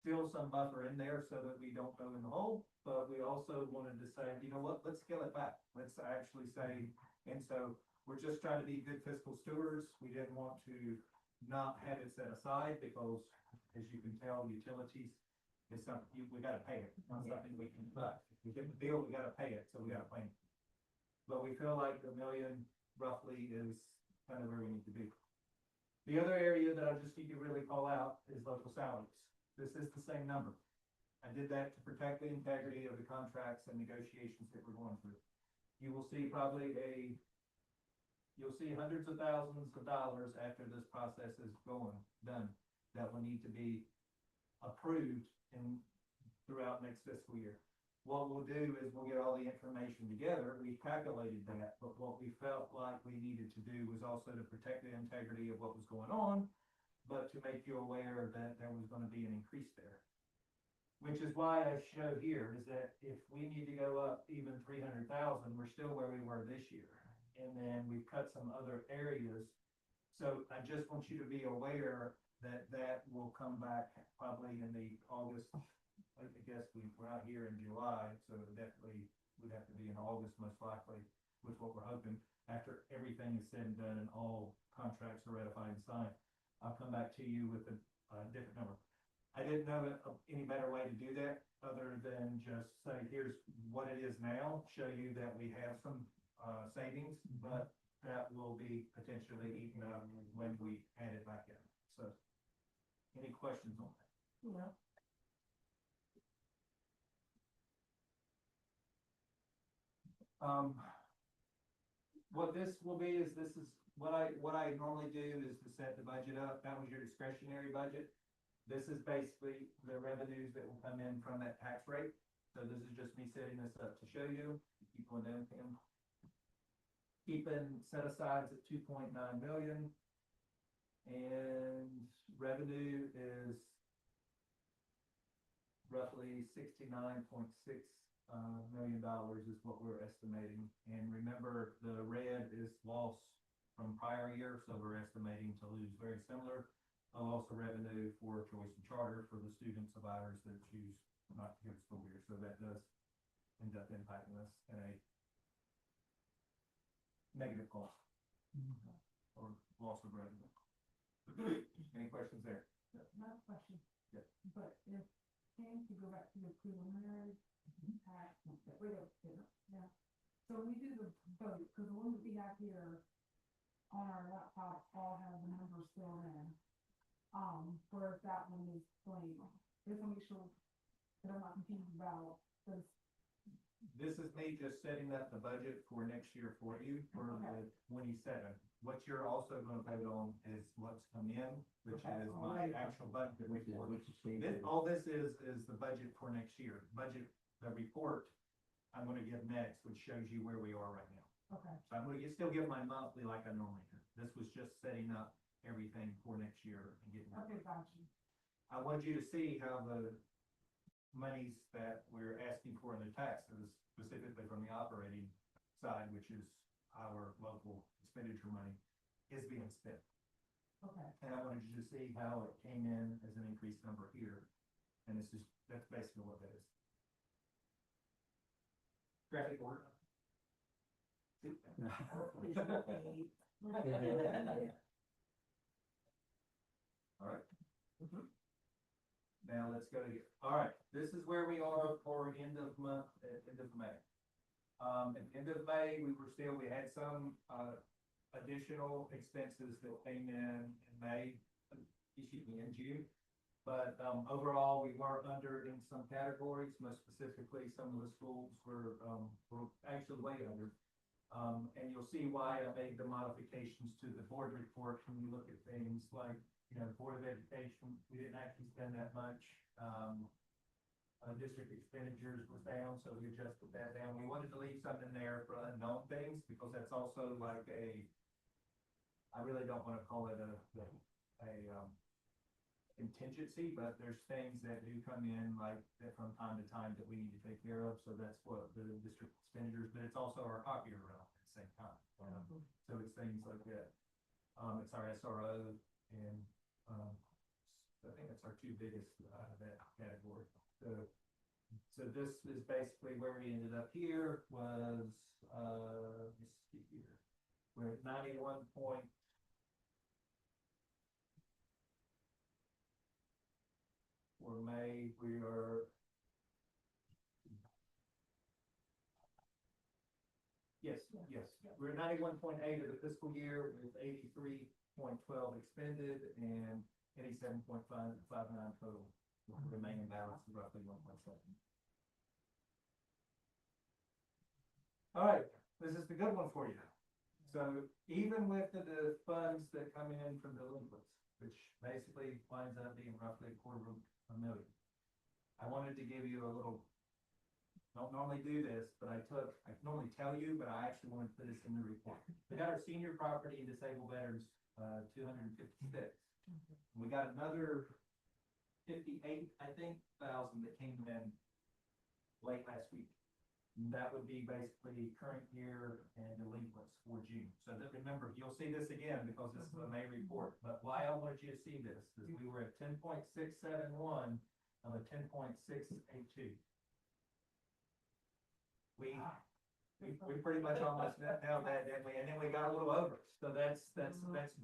still some buffer in there so that we don't go in the hole, but we also wanted to say, you know what, let's scale it back. Let's actually say, and so we're just trying to be good fiscal stewards. We didn't want to not have it set aside because, as you can tell, utilities is something, we gotta pay it, not something we can, but if we get the bill, we gotta pay it, so we gotta plan it. But we feel like $1 million roughly is kind of where we need to be. The other area that I just need to really call out is local salaries. This is the same number. I did that to protect the integrity of the contracts and negotiations that we're going through. You will see you'll see hundreds of thousands of dollars after this process is done, that will need to be approved throughout next fiscal year. What we'll do is we'll get all the information together. We calculated that, but what we felt like we needed to do was also to protect the integrity of what was going on, but to make you aware that there was gonna be an increase there. Which is why I show here is that if we need to go up even 300,000, we're still where we were this year. And then we've cut some other areas. So I just want you to be aware that that will come back probably in the August. I guess we're out here in July, so definitely would have to be in August most likely, with what we're hoping, after everything is said and done and all contracts are ratified and signed. I'll come back to you with a different number. I didn't know any better way to do that other than just say, here's what it is now, show you that we have some savings, but that will be potentially eaten up when we add it back in. So, any questions on that? Yeah. What this will be is what I normally do is to set the budget up. That was your discretionary budget. This is basically the revenues that will come in from that tax rate. So this is just me setting this up to show you. Keep going down, Tim. Keeping set asides at 2.9 million. And revenue is roughly $69.6 million is what we're estimating. And remember, the red is loss from prior year, so we're estimating to lose very similar. Also revenue for choice and charter for the students of ours that choose not to go to school here. So that does end up impacting us in a negative cost or loss of revenue. Any questions there? Not a question. Yeah. But if, can you go back to the preliminary tax, yeah. So we do the vote, because the one that we have here on our laptop all have the numbers still in. Whereas that one is blank. Just to make sure that I'm not confused about this. This is me just setting up the budget for next year for you for the 27. What you're also going to vote on is what's come in, which is my actual budget report. All this is the budget for next year. The report I'm going to give next, which shows you where we are right now. Okay. So I'm going to still give my monthly like I normally do. This was just setting up everything for next year and getting. Okay, gotcha. I want you to see how the monies that we're asking for in the taxes, specifically from the operating side, which is our local expenditure money, is being spent. Okay. And I wanted you to see how it came in as an increased number here. And that's basically what that is. Graphic order. All right. Now let's go to here. All right, this is where we are for end of month, end of May. At the end of May, we had some additional expenses that came in May, in June. But overall, we were under in some categories, most specifically, some of the schools were actually way under. And you'll see why I made the modifications to the board report when you look at things like, Board of Education, we didn't actually spend that much. district expenditures was down, so we adjusted that down. We wanted to leave something there for unknown things, because that's also like I really don't wanna call it a contingency, but there's things that do come in like that from time to time that we need to take care of, so that's what the district expenditures, but it's also our copier room at the same time. So it's things like that. It's our SRO and, I think that's our two biggest out of that category. So this is basically where we ended up here was, let's see here. We're at 91 point. For May, we are. Yes, we're 91.8 of the fiscal year with 83.12 expended and 87.559 total. Remaining balance is roughly 1.7. All right, this is the good one for you. So even with the funds that come in from delinquents, which basically winds up being roughly $250,000, I wanted to give you a little, don't normally do this, but I normally tell you, but I actually wanted to put this in the report. We got our senior property and disabled veterans, 256. We got another 58, I think, thousand that came in late last week. And that would be basically current year and delinquents for June. So that, remember, you'll see this again because this is a May report. But why I wanted you to see this is we were at 10.671 of a 10.682. We pretty much almost nailed that, didn't we? And then we got a little over. So that's a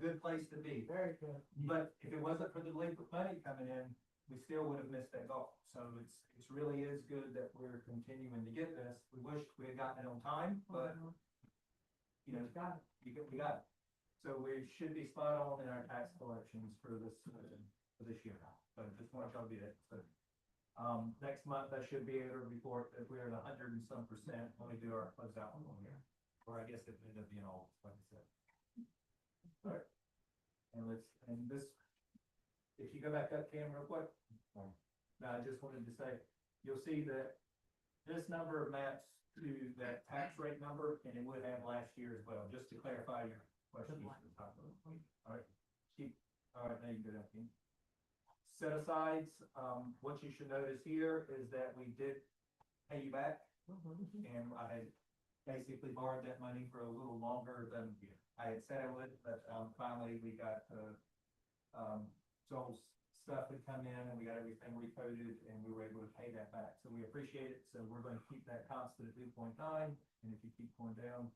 good place to be. Very good. But if it wasn't for the delinquent money coming in, we still would have missed that goal. So it's really is good that we're continuing to get this. We wish we had gotten it on time, but you know, we got it. So we should be spot on in our tax collections for this year. So just want y'all to be that. So, next month I should be able to report that we're at 100 and some percent when we do our closeout one here. Or I guess it ended up being all, like I said. All right. And this, if you go back up, Cam, real quick. Now, I just wanted to say, you'll see that this number maps to that tax rate number, and it would have last year as well, just to clarify your question. All right, all right, now you can go down, Cam. Set asides, what you should notice here is that we did pay you back, and I basically borrowed that money for a little longer than I had said I would, but finally we got Joel's stuff had come in and we got everything recoded and we were able to pay that back. So we appreciate it. So we're going to keep that constant at 2.9. And if you keep going down,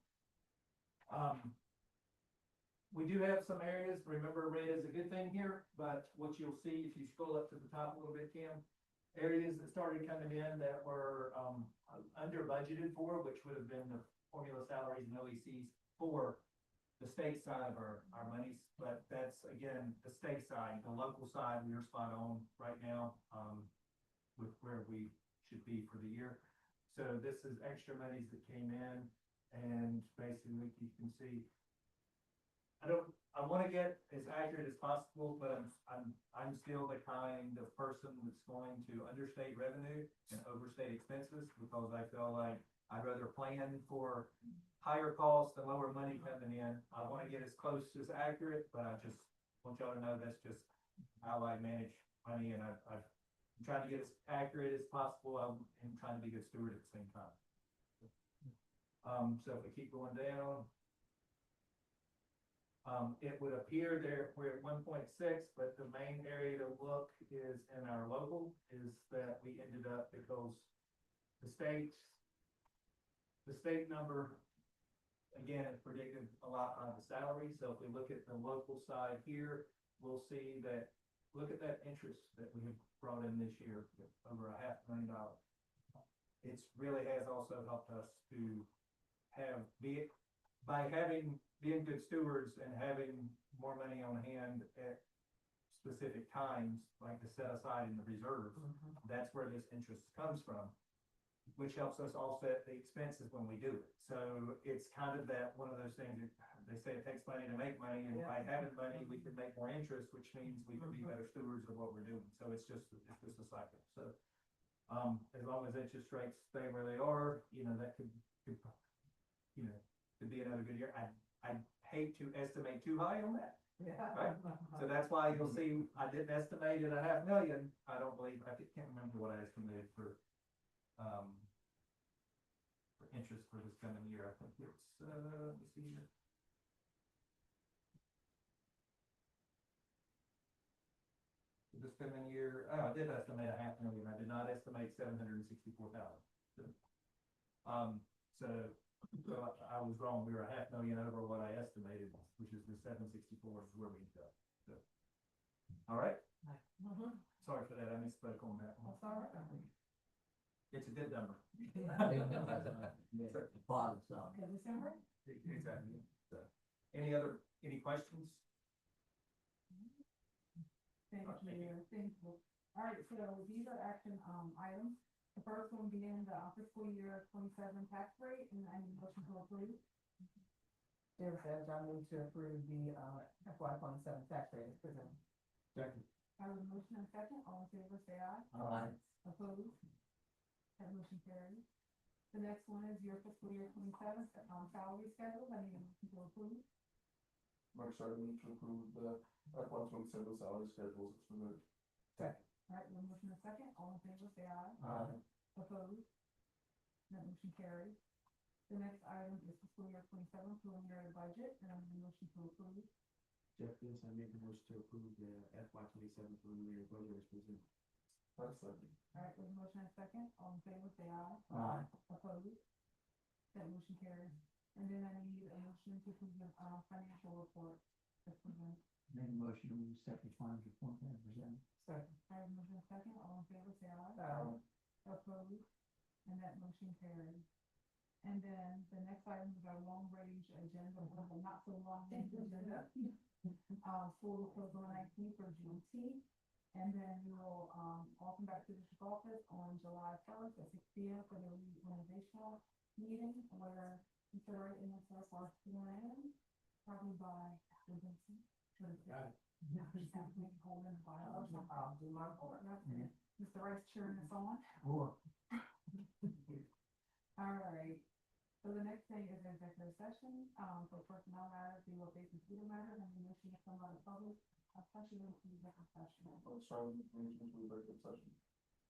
we do have some areas. Remember, red is a good thing here, but what you'll see if you scroll up to the top a little bit, Kim, areas that started coming in that were under budgeted for, which would have been the formula salaries and OECs for the state side of our monies, but that's again the state side. The local side, we're spot on right now with where we should be for the year. So this is extra monies that came in, and basically you can see. I want to get as accurate as possible, but I'm still the kind of person that's going to understate revenue and overstate expenses because I feel like I'd rather plan for higher costs and lower money coming in. I want to get as close as accurate, but I just want y'all to know that's just how I manage money, and I'm trying to get as accurate as possible. I'm trying to be a good steward at the same time. So if we keep going down, it would appear there we're at 1.6, but the main area to look is in our local is that we ended up because the state number again is predicted a lot on the salary. So if we look at the local side here, we'll see that look at that interest that we have brought in this year, over $500,000. It really has also helped us to have being good stewards and having more money on hand at specific times, like the set aside in the reserve. That's where this interest comes from, which helps us offset the expenses when we do it. So it's kind of that one of those things that they say it takes money to make money, and by having money we can make more interest, which means we can be better stewards of what we're doing. So it's just a cycle. So As long as interest rates stay where they are, that could, could be another good year. I hate to estimate too high on that. Right. So that's why you'll see, I didn't estimate it at $500,000. I don't believe, can't remember what I estimated for interest for this coming year. I think it's, let me see here. For this coming year, I did estimate $500,000. I did not estimate 764,000. So I was wrong. We were $500,000 over what I estimated, which is the 764 is where we ended up. So, all right. Sorry for that. I misspoke on that one. That's all right. It's a good number. Bottom stuff. Okay, December? Exactly. So, any questions? Thank you, thank you. All right, so these are action, items. The first one being the fiscal year 27 tax rate, and I need a motion to approve. Chair says I move to approve the, FY 27 tax rate as presented. Second. I have a motion and a second, all in favor, say aye. Aye. Opposed? That motion carries. The next one is your fiscal year 27, salary schedule, I need a motion to approve. Mark Sharp, move to approve the FY 27 salary schedules as presented. Second. All right, we have a motion and a second, all in favor, say aye. Aye. Opposed? That motion carries. The next item is fiscal year 27 preliminary budget, and I need a motion to approve. Jeff, yes, I make a motion to approve the FY 27 preliminary budget as presented. That's second. All right, we have a motion and a second, all in favor, say aye. Aye. Opposed? That motion carries. And then I need a motion to approve the, financial report as presented. Make a motion to accept the funds report as presented. Second. I have a motion and a second, all in favor, say aye. Aye. Opposed? And that motion carries. And then the next item is our long range agenda, or not so long range agenda. For COVID-19 for GT. And then we will, all come back to the district office on July 1st at 6 p.m. for the organizational meeting where considering this as our plan, probably by the Vincent. Got it. I'll do my part. Yeah. Mr. Rice cheering us on. Four. All right. So the next thing is executive session, for personnel matters, legal case and computer matters, and the motion to come out of public, especially in the executive session. Mark Sharp, move to executive session.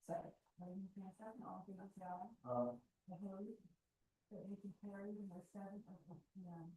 Second. Ladies and gentlemen, all in favor, say aye. Aye. Opposed? The motion carries, and the 7 p.m.